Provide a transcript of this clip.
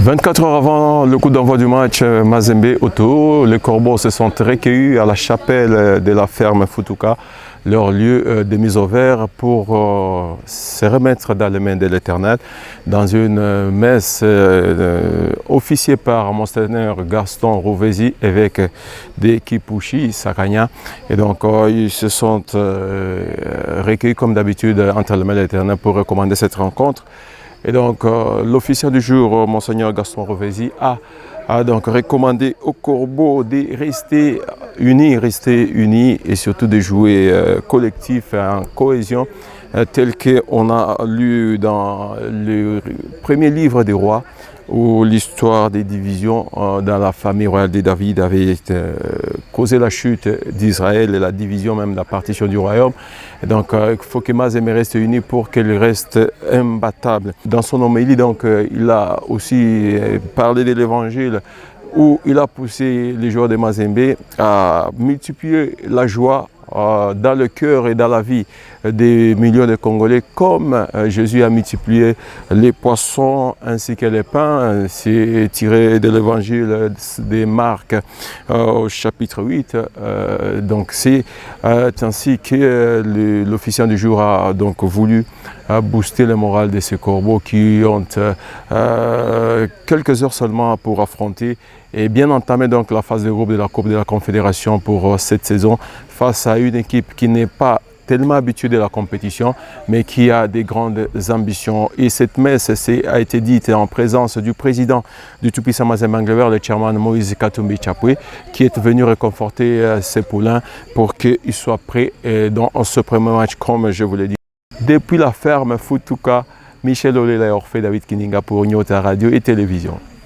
24 heures avant le coup d'envoi du match Mazembe-Auto, les Corbeaux se sont recueillis à la chapelle de la ferme Futuka, leur lieu de mise au vert pour se remettre dans les mains de l'Éternel dans une messe officiée par Monseigneur Gaston Rovesi, évêque de Kipushi, Sakanya. Et donc ils se sont recueillis comme d'habitude entre les mains de l'Éternel pour recommander cette rencontre. Et donc l'officier du jour, Monseigneur Gaston Rovesi, a donc recommandé aux Corbeaux de rester unis et surtout de jouer collectif en cohésion, tel qu'on a lu dans le premier livre des rois, où l'histoire des divisions dans la famille royale de David avait causé la chute d'Israël et la division même de la partition du royaume. Et donc il faut que Mazembe reste uni pour qu'elle reste imbattable. Dans son homélie, donc, il a aussi parlé de l'évangile où il a poussé les joueurs de Mazembe à multiplier la joie dans le cœur et dans la vie des millions de Congolais, comme Jésus a multiplié les poissons ainsi que les pains. C'est tiré de l'évangile de Marc au chapitre 8. Donc c'est ainsi que l'officiant du jour a donc voulu booster le moral de ces Corbeaux qui ont quelques heures seulement pour affronter et bien entamer donc la phase de groupe de la Coupe de la Confédération pour cette saison face à une équipe qui n'est pas tellement habituée de la compétition, mais qui a des grandes ambitions. Et cette messe a été dite en présence du président du tout-puissant Mazembe Englebert, le chairman Moïse Katumbi Chapwe, qui est venu réconforter ses poulains pour qu'ils soient prêts dans ce premier match, comme je vous l'ai dit. Depuis la ferme Futuka, Michel Olela et Orphée David Kininga pour Nyota Radio et Télévision.